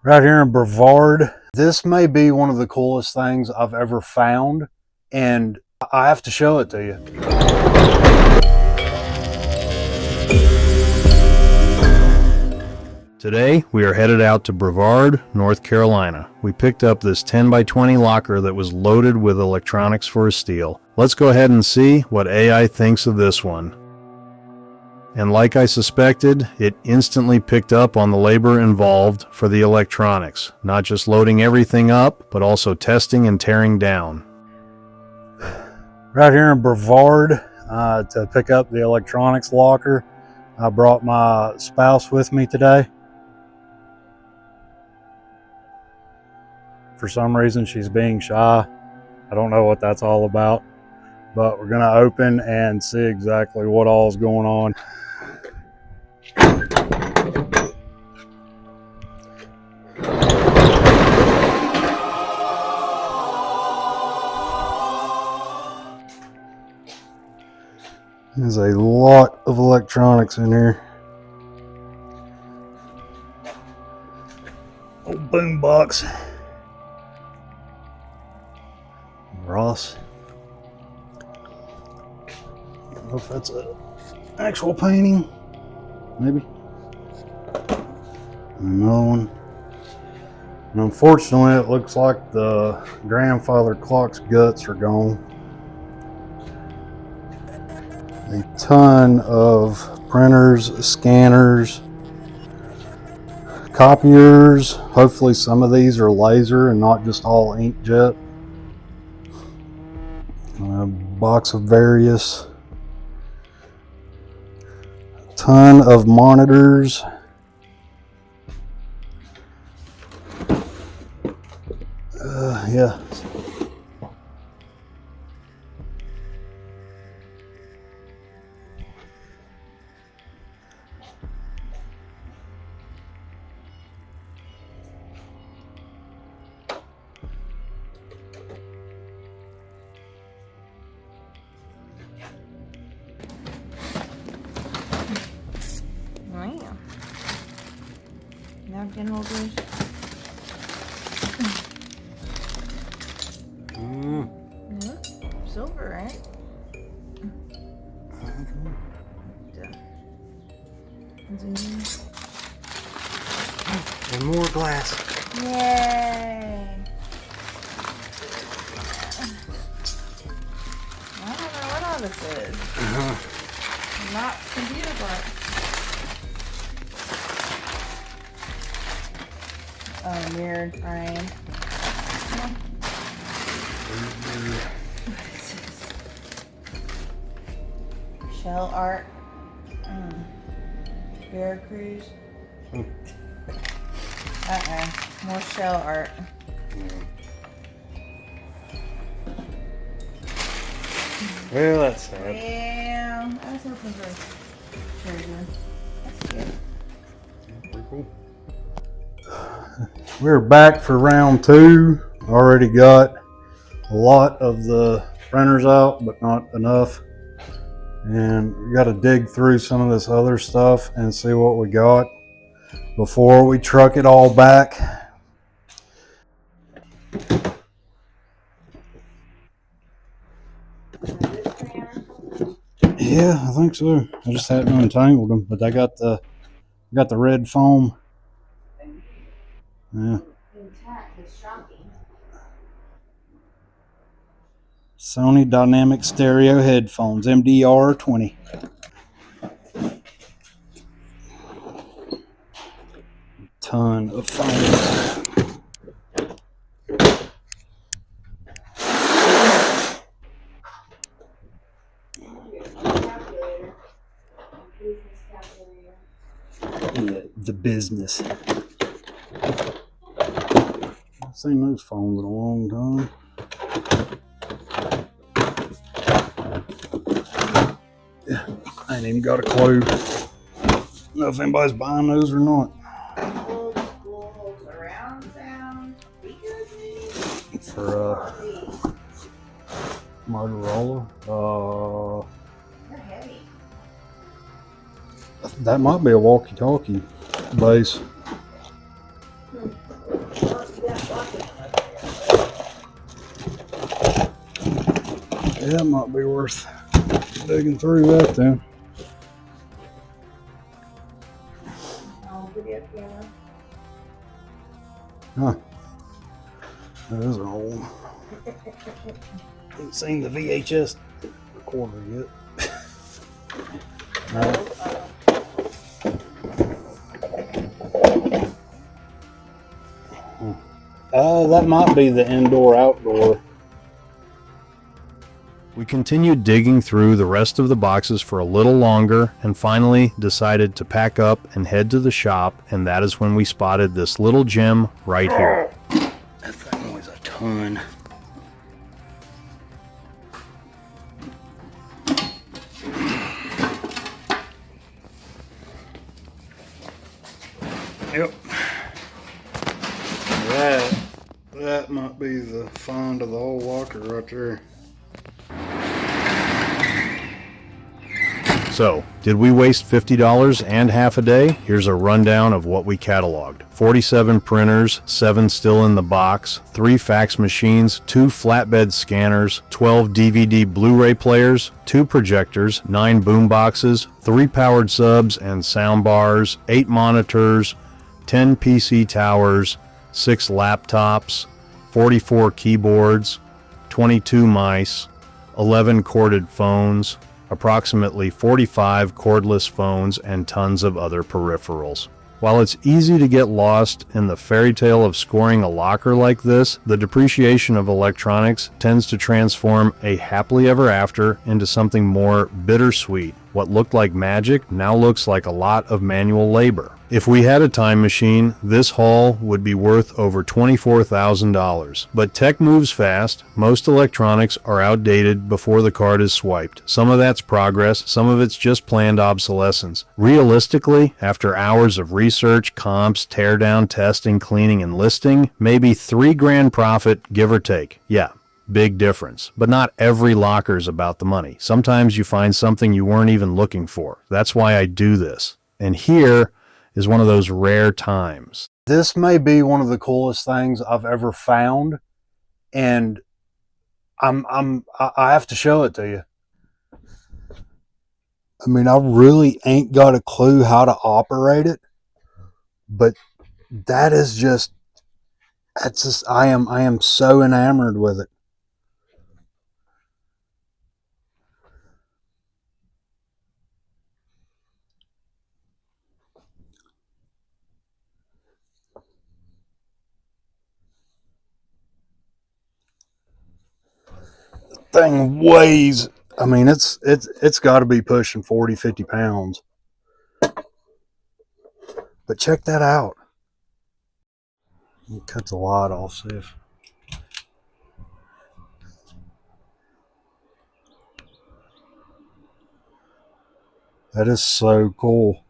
Right here in Brevard. This may be one of the coolest things I've ever found, and I have to show it to you. Today, we are headed out to Brevard, North Carolina. We picked up this 10 by 20 locker that was loaded with electronics for a steal. Let's go ahead and see what AI thinks of this one. And like I suspected, it instantly picked up on the labor involved for the electronics, not just loading everything up, but also testing and tearing down. Right here in Brevard, to pick up the electronics locker, I brought my spouse with me today. For some reason, she's being shy. I don't know what that's all about, but we're gonna open and see exactly what all is going on. There's a lot of electronics in here. Old boom box. Ross. I don't know if that's an actual painting. Maybe. Another one. And unfortunately, it looks like the grandfather clock's guts are gone. A ton of printers, scanners, copiers. Hopefully some of these are laser and not just all inkjet. A box of various. A ton of monitors. Yeah. Wow. Napkin holders. Yep. Silver, right? And more glass. Yay! I don't know what all this is. Not computer parts. Oh, mirrored frame. What is this? Shell art. Veracruz. More shell art. Well, that's sad. Yeah, I was hoping for treasure. That's good. Pretty cool. We're back for round two. Already got a lot of the printers out, but not enough. And we got to dig through some of this other stuff and see what we got before we truck it all back. Yeah, I think so. I just hadn't untangled them, but they got the red foam. Yeah. Sony Dynamic Stereo headphones, MDR 20. Ton of phones. Yeah, the business. I've seen those phones in a long time. Yeah, I ain't even got a clue. I don't know if anybody's buying those or not. Old school surround sound speakers. For Motorola. They're heavy. That might be a walkie-talkie base. Yeah, it might be worth digging through that then. Video camera. Huh. That is an old one. Haven't seen the VHS recorder yet. No. That might be the indoor-outdoor. We continued digging through the rest of the boxes for a little longer and finally decided to pack up and head to the shop, and that is when we spotted this little gem right here. That thing weighs a ton. Yep. That might be the find of the whole locker right there. So, did we waste $50 and half a day? Here's a rundown of what we cataloged. 47 printers, 7 still in the box, 3 fax machines, 2 flatbed scanners, 12 DVD Blu-ray players, 2 projectors, 9 boom boxes, 3 powered subs and sound bars, 8 monitors, 10 PC towers, 6 laptops, 44 keyboards, 22 mice, 11 corded phones, approximately 45 cordless phones, and tons of other peripherals. While it's easy to get lost in the fairy tale of scoring a locker like this, the depreciation of electronics tends to transform a happily ever after into something more bittersweet. What looked like magic now looks like a lot of manual labor. If we had a time machine, this haul would be worth over $24,000. But tech moves fast. Most electronics are outdated before the card is swiped. Some of that's progress, some of it's just planned obsolescence. Realistically, after hours of research, comps, teardown, testing, cleaning, and listing, maybe $3,000 profit, give or take. Yeah. Big difference. But not every locker's about the money. Sometimes you find something you weren't even looking for. That's why I do this. And here is one of those rare times. This may be one of the coolest things I've ever found, and I have to show it to you. I mean, I really ain't got a clue how to operate it, but that's just I am so enamored with it. Thing weighs, I mean, it's got to be pushing 40, 50 pounds. But check that out. It cuts a lot off, see if. That is so cool.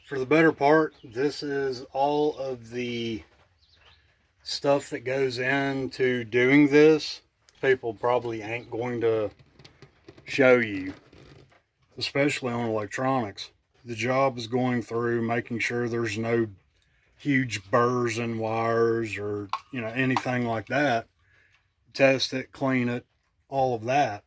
For the better part, this is all of the stuff that goes into doing this. People probably ain't going to show you, especially on electronics. The job is going through making sure there's no huge burrs in wires or anything like that. Test it, clean it, all of that.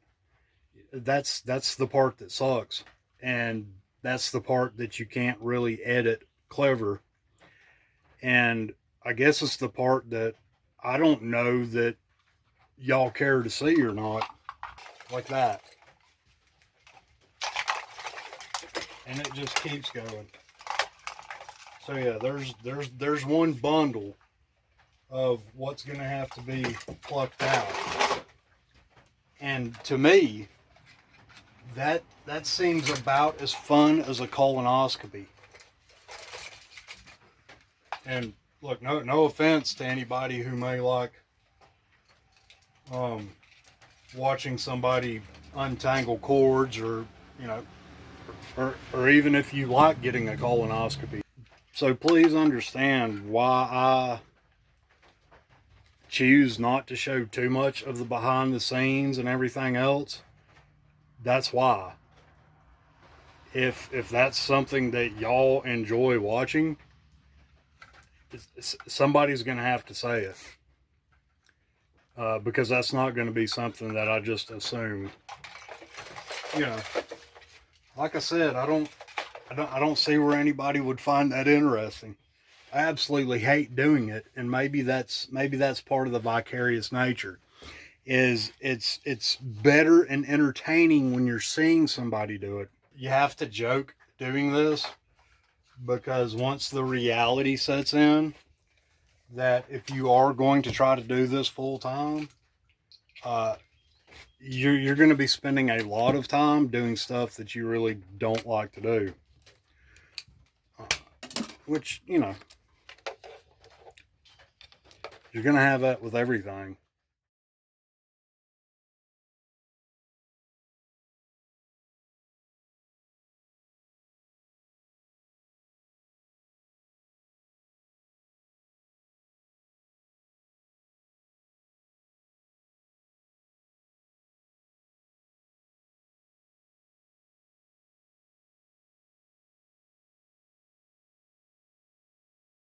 That's the part that sucks, and that's the part that you can't really edit clever. And I guess it's the part that I don't know that y'all care to see or not. Like that. And it just keeps going. So yeah, there's one bundle of what's gonna have to be plucked out. And to me, that seems about as fun as a colonoscopy. And look, no offense to anybody who may like watching somebody untangle cords, or or even if you like getting a colonoscopy. So please understand why I choose not to show too much of the behind the scenes and everything else. That's why. If that's something that y'all enjoy watching, somebody's going to have to say it. Because that's not going to be something that I just assume. Like I said, I don't see where anybody would find that interesting. I absolutely hate doing it, and maybe that's part of the vicarious nature. Is it's better and entertaining when you're seeing somebody do it. You have to joke doing this, because once the reality sets in that if you are going to try to do this full time, you're going to be spending a lot of time doing stuff that you really don't like to do. Which, you're going to have that with everything.